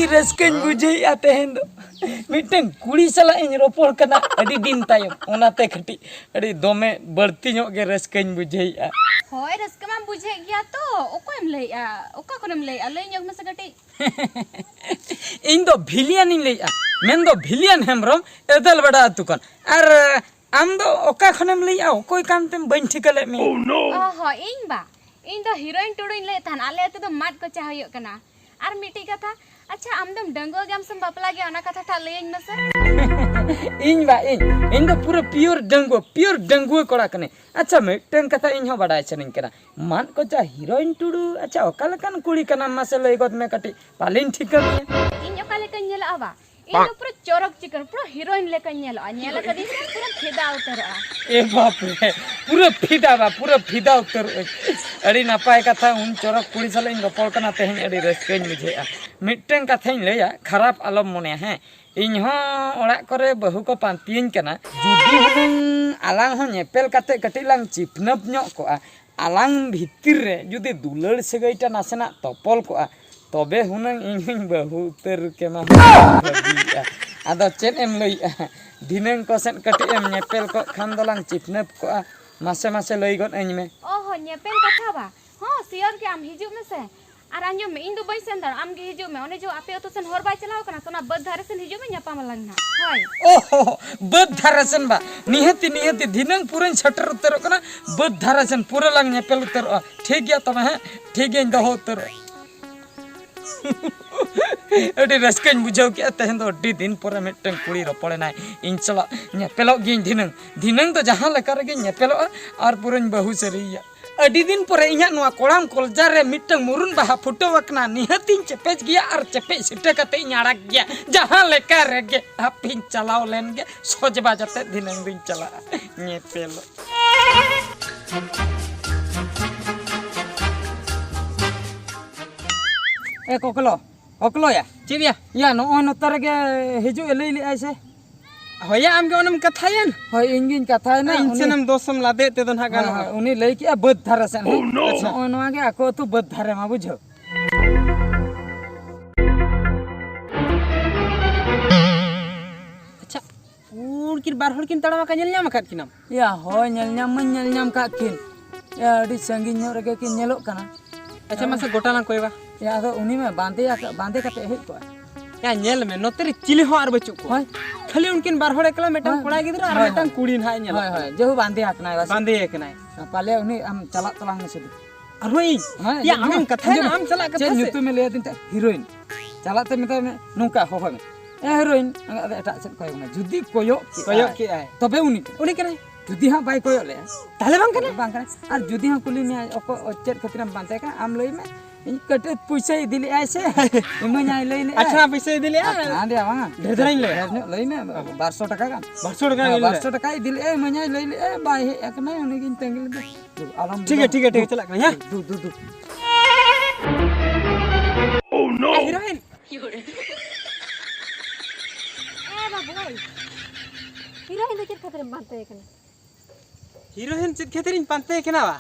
adi raskañ bujai atehen do. Miteng kuri salah ing ropor kana adi din tayom. Onate kati adi dome berti nyok ge raskañ bujai a. Hoi raska ma bujhe gya to oko em lei a oka konem lei a lei nyok masa kati. ᱤᱧ ᱫᱚ ᱵᱷᱤᱞᱤᱭᱟᱱ ᱤᱧ ᱞᱟᱹᱭᱟ ᱢᱮᱱ ᱫᱚ ᱵᱷᱤᱞᱤᱭᱟᱱ ᱦᱮᱢᱵᱨᱚᱢ ᱮᱫᱮᱞ ᱵᱟᱲᱟ ᱟᱛᱩ ᱠᱷᱚᱱ ᱟᱨ ᱟᱢ ᱫᱚ ᱚᱠᱟ ᱠᱷᱚᱱᱮᱢ ᱞᱟᱹᱭᱟ ᱚᱠᱚᱭ ᱠᱟᱱᱛᱮᱢ ᱵᱟᱹᱧ ᱴᱷᱤᱠᱟᱹ ᱞᱮᱫ ᱢᱮᱭᱟ ᱚᱦᱚ ᱤᱧ ᱵᱟ ᱤᱧ ᱫᱚ ᱦᱤᱨᱳᱭᱤᱱ ᱴᱩᱰᱩᱧ ᱞᱟᱹᱭ ᱛᱟᱦᱮᱱ ᱟᱞᱮ ᱟᱛᱩ ᱫᱚ ᱢᱟᱫ ᱠᱚᱪᱟ ᱦᱩᱭᱩᱜ ᱠᱟᱱᱟ ᱟᱨ ᱢᱤᱫᱴᱤᱡ ᱠᱟᱛᱷᱟ ᱟᱪᱪᱷᱟ ᱟᱢ ᱫᱚᱢ ᱰᱟᱝᱜᱩᱣᱟ ᱜᱮᱭᱟᱢ ᱥᱮᱢ ᱵᱟᱯᱞᱟ ᱜᱮᱭᱟ ᱚᱱᱟ ᱠᱟᱛᱷᱟ ᱴᱟᱜ ᱞᱟᱹᱭᱟᱹᱧ ᱢᱮᱥᱮ ᱤᱧ ᱫᱚ ᱯᱩᱨᱟᱹ ᱯᱤᱭᱳᱨ ᱰᱟᱝᱜᱩᱣᱟ ᱠᱚᱲᱟ ᱠᱟᱹᱱᱟᱹᱧ ᱟᱪᱪᱷᱟ ᱢᱤᱫᱴᱟᱝ ᱠᱟᱛᱷᱟ ᱤᱧ ᱦᱚᱸ ᱵᱟᱰᱟᱭ ᱥᱟᱱᱟᱧ ᱠᱟᱱᱟ ᱢᱟᱫ ᱠᱚᱪᱟ ᱦᱤᱨᱳᱭᱤᱱ ᱴᱩᱰᱩ ᱟᱪᱪᱷᱟ ᱚᱠᱟ ᱞᱮᱠᱟᱱ ᱠᱩᱲᱤ ᱠᱟᱱᱟᱢ ᱢᱟᱥᱮ ᱞᱟᱹᱭ ᱜᱚᱫ ᱢᱮ ᱠᱟᱹᱴᱤᱡ ᱯᱟᱞᱤᱧ ᱴᱷᱤᱠᱟᱹ ᱢᱮᱭᱟ ᱤᱧ ᱚᱠᱟ ᱞᱮᱠᱟᱧ ᱧᱮᱞᱚᱜᱼᱟ ᱵᱟ ᱤᱧ ᱫᱚ ᱯᱩᱨᱟᱹ ᱪᱚᱨᱚᱠ ᱪᱤᱠᱟᱹᱲ ᱯᱩᱨᱟᱹ ᱦᱤᱨᱳᱭᱤᱱ ᱞᱮᱠᱟᱧ ᱧᱮᱞᱚᱜᱼᱟ ᱧᱮᱞ ᱠᱟᱫᱤᱧ ᱥᱮ ᱯᱩᱨᱟᱹ ᱯᱷᱤᱫᱟ ᱩᱛᱟᱹᱨᱚᱜᱼᱟ ए बाप रे पूरा फिदा उतर अड़ी नापाय कथा उन चोरक कुड़ी साले इन रपड़ कना तेहन अड़ी रस्कैन बुझेआ मिटटें कथाኝ लैया खराब आलम मने हैं इन हो ओड़ा करे बहु को पांतियन कना जुदी हुन आलांग हो नेपेल कते कटिलांग चिपनप ᱧᱚᱜ कोआ आलांग भितिर रे जुदी दुलड़ सगैटा नासेना तपल कोआ तबे हुनंग इन बहु उतर के मा आदो चेत एम लैया दिनंग को सेन कटि एम नेपेल को खान दलांग चिपनप कोआ मासे मासे लई गन अኝ में ओहो नेपेल कथा बा हां सियर के आम हिजु में से आर आंजो में इन दो बई सेन दार आम गे हिजु में ओने जो आपे तो सेन होर बाय चलाव कना सोना बद धारे सेन हिजु में ᱧᱟᱯᱟᱢ लंग ना हाय ओहो बद धारे सेन बा निहति दिनंग पुरन छटर उतर कना बद धारे सेन पूरा लंग नेपेल उतर ठीक गया तब है ठीक गया दहो उतर अड़ी रस्कन बुझाव के तहन दो अड़ी दिन पर मिटन कुड़ी रपड़े नाय इन चला नेपेलो गिन दिनंग तो जहां लेकर गे नेपेलो आर पुरन बहु सरिया अड़ी दिन पर इया नवा कोड़ाम कोलजा रे मिटन मुरुन बहा फुटो वकना निहतिन चपेज गया और चपे सिटे कते न्याड़क गया जहां लेकर गे हापिन चलाव लेन गे सोजबा जते दिनंग दिन चला नेपेलो ए कोकलो या नो नतर के हिजु लई ले आइसे होया आम के ओनम कथायन होय इंगिन कथाय ना इन सेनम दोसम लादे ते दन हागान उनी लई के बद धारा सेन अच्छा ओनवा के आको तू बद धारे मा बुझो अच्छा पूर किर बार हड़ किन तड़मा का नेल ᱧᱟᱢ आकात किनम या होय नेल ᱧᱟᱢ का किन या अडी संगी ᱧᱚᱜ ᱨᱮᱜᱮ किन नेलो कना अच्छा मसे गोटाना कोयबा या तो उनी में बांधे कते हेज को या नेल में नोतरी चिली हो आर बचु को खाली उनकिन बार हड़ एकला मेटम कोड़ा गिदरा आर मेटम कुड़ी ना नेल होय जेहु बांधे हकनाय बस बांधे एकनाय पाले उनी हम चला तलांग से अरोई या आम कथा आम चला कथा से नुतु में ले दिन हीरोइन चलाते में नुका हो में ए हीरोइन एटा से कोय में जुदी कोयो के आए तबे उनी कने जुदी हां बाय कोयो ले ताले बांग कने और जुदी हां कुली में ओको चेत खतिरम बांते का आम लई में इन कटे पैसा दिले ऐसे इमनाय लई ले अच्छा पैसा दिले हां दे वांगा ढेरइन लई में 1200 टका का 1200 टका 1200 टका दिले ए मनाय लई ले ए बाय एक नहीं उनी किन तंगिल दे आलम ठीक है चला कर हां दू ओह नो हीरोइन ए बाबू हीरोइन दे चित खतरे बांते कने हीरोइन चित खतरिन पांते केना बा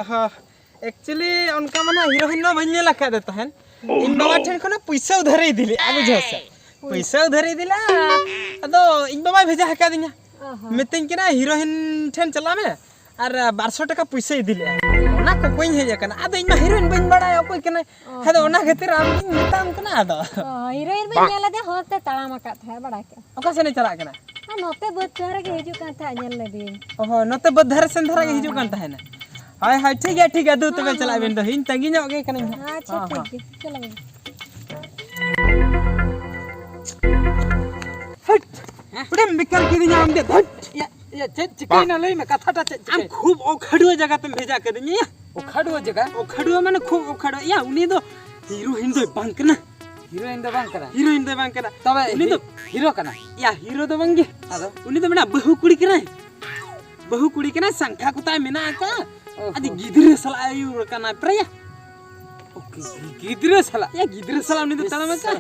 आहा एक्चुअली उनका मना हीरोइन न बन्ने लखा देता है इन बाबा ठन खना पैसा उधारे दिले अब जैसे पैसा उधारे दिला अदो इन बाबा भेजा हका दिया मितिन केना हीरोइन ठन चला में और 1200 टका पैसा दिले ओना को कोइन हे जकना अदो इन हीरोइन बन बड़ा कोई केना हदो ओना खातिर आम मिताम कना अदो हीरोइन बन नेला दे होते तळाम आकात है बड़ा के ओका से चला कना नोते बधारे के हिजु कान था नेल ले दिन ओहो नोते बधारे से धरा के हिजु कान था ना हाय ठीक है दू तबे चला बेन दो हिन तंगी ᱧᱚᱜ गे कने अच्छा ठीक चला बेन हट उड़े बिकर के दिया हम दे हट या चेत चिकैना लई में कथाटा चेत हम खूब ओखड़ुआ जगह तुम भेजा कर दिया ओखड़ुआ जगह ओखड़ुआ माने खूब ओखड़ुआ या उनी दो हीरोइन दो बांक ना हीरोइन दो बांक करा तबे उनी दो हीरो कना या हीरो दो बंगे आदो उनी दो बना बहु कुड़ी कना संख्या कुताय मेना का आदि गिदरे सला आयु कना प्रया ओके गिदरे सला उनी दो तला में का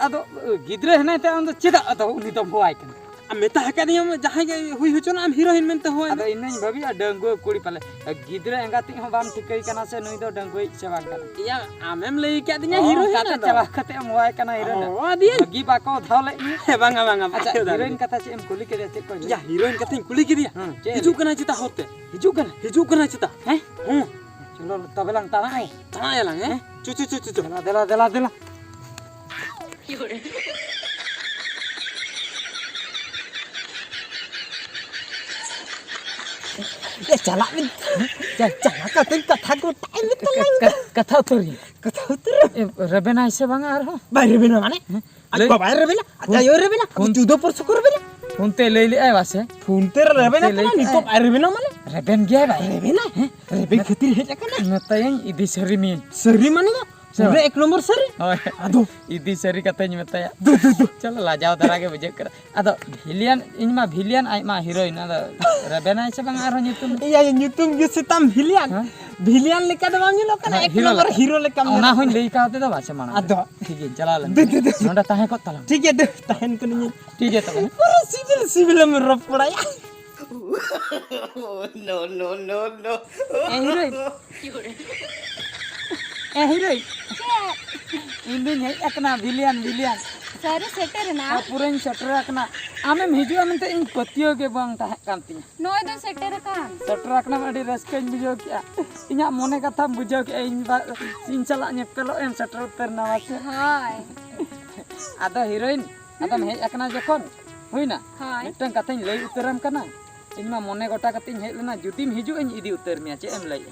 आदो गिदरे हना ते अंदो चेदा आदो उनी दो होय कना मेता हकादिया जहां के हुई होचना आम हीरोइन मेनते होय अदो इन्नई भाभी डंगो कुड़ी पाले गिद्रा एंगाती हो बाम ठिकई कना से नुई दो डंगोई चबा कना या आमेम लई के दिया हीरोइन काते चबा कते मोय कना हीरोइन ओ दिया गी बाको धावले बांगा बांगा अच्छा हीरोइन कथा से एम कुली के देते को या हीरोइन कथिन कुली के दिया हिजू कना चिता होते हिजू कना चिता हैं हां चलो तबेलांग ताना तना यालांग हैं चु देला ए चला कथिन कथा को टाइम कथा उतरी रबेना ऐसे बांगा आर हो बाहर बेना माने आज बाबा रेबेला आज यो रेबेला जुदो पर सुकर बेला फोनते ले ले वासे फोनते रेबेना नितो बाहर रेबेना माने रेबेन गया भाई रेबेना रेबेन खतिर हे जकना नतयन इदी सरी मीन सरी माने पूरे एक नंबर सरी अदो इदी सरी कतई मतया चलो लाजाव दरा के बुझे कर अदो भिलियन आई मा हीरोइन अदो रेबेना ऐसे बांगा आर नितुम या नितुम गे सितम भिलियन लेका दो मांगी लोकन एक नंबर हीरो लेका ओना होइन लेई काते दो बासे माना अदो ठीक है चला ले नोंडा ताहे को तला ठीक है दे तहन को नहीं ठीक है तब पूरा सिविल में रप पड़ाया नो ए हीरोइन इंदिन है एकना भिलियन सारे सेटर ना पुरन सेटर एकना आमेम हिजुआ मनते इन पतियो के बांग ताहे कांती नोय दो सेटर का सेटर एकना अडी रस्कन बुझो किया इना मोने कथा बुझो के इन चला नेपेलो एम सेटर उतर नावासे हाय आदो हीरोइन आदम हे एकना जखन हुइना हाय मिटन कथाइन लई उतरम कना इनमा मोने गोटा कतिन हे लेना जुदीम हिजुआ इन इदी उतर मिया चे एम लई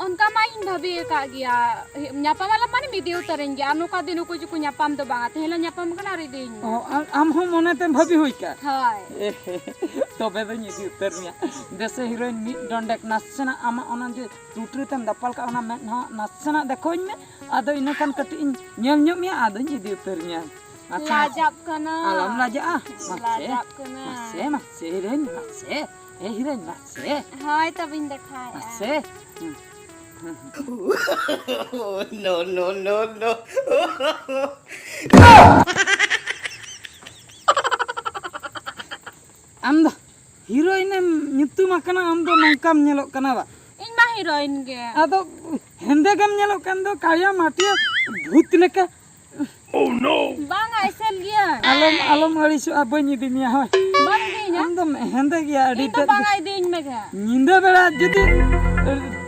उनका माइन भाभी का गया न्यापा वाला माने मिदी उतरेंगे अनु का दिन को जो न्यापाम तो बांगा तेला न्यापाम कना रे दिन ओ आम हो मोने ते भाभी हुई का हाय तबे तो इदी उतर मिया जैसे हीरोइन मी डंडक नासना आमा ओना जे टूटरी तम दपल का ओना में नासना देखोइन में आदो इनकन कटि ᱧᱮᱞ ᱧᱚᱜ मिया आदो इदी उतर मिया लाजब कना आलम लाजा लाजब कना मासे हीरोइन मासे ए हीरोइन मासे हाय तब इन दिखाया मासे नो आम दो heroine nyutum akana am do nongkam nyelok kana ba इन मा heroine gay ado hende gam nyelok kan do kaliya matia bhut leka oh no बांगा ऐसे लिया alom alisu abany idimiya hoy बांग देना am do hende gya adi इन तो बांगा दिन में गे nyinda bela judi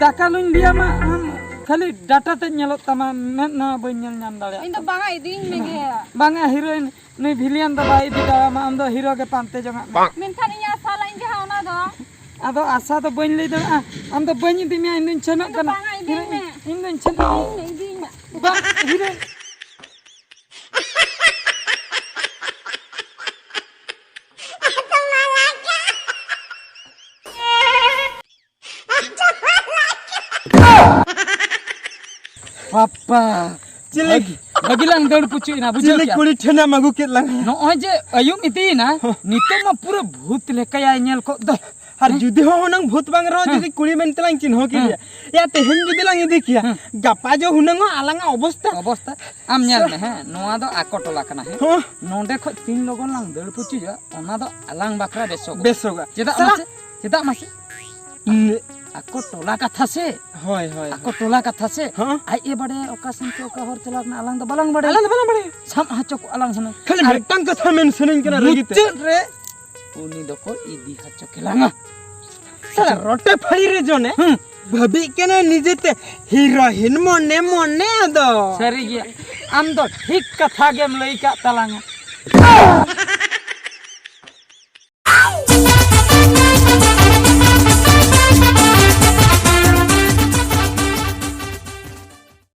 daka luñ liya ma am khali data te nyelok tama men na bany nyel nyam dare इन तो बांगा दिन में गे banga heroine nui villain da bai di da ma am do hero ke pante jonga मेनखान इया साला इन जहां ना दो ado asa do bany lei da am do bany idimiya indun chenok kana बांगा दिन में indun chenok दिन में ba heroine Papa, चिले bagilang dor pucu ina bujo चिले kya कुड़ी ठेना मागू के lung no oje ayum iti na nito ma pura bhut leka ya nyel ko do हर जुदी हो हुनंग भूत बांग रो जुदी कुड़ी मेन तलांग चिन्ह के या तेहन जुदी लंग देखिया गपा जो हुनंग आलंग अवस्था अवस्था am nyel me he noa do akotola kana he हां nonde kho tin logon lang dor pucu ja ona do alang bakra besogo बेसोगा cheda mase ako tola katha se होय होय ako tola katha se हां ai e bade okasan ke oka hor chalak na alang do balang bade Alan बला बड़े sam hachok alang sana खाली मिटंग कथा main सनिन केना रगिते mucut re uni doko idi hachok kelanga साला रोटे फाड़ी रे जोने भाभी केने निजेते हीरोइन मोने दो sari gya am do thik katha gem lei ka talanga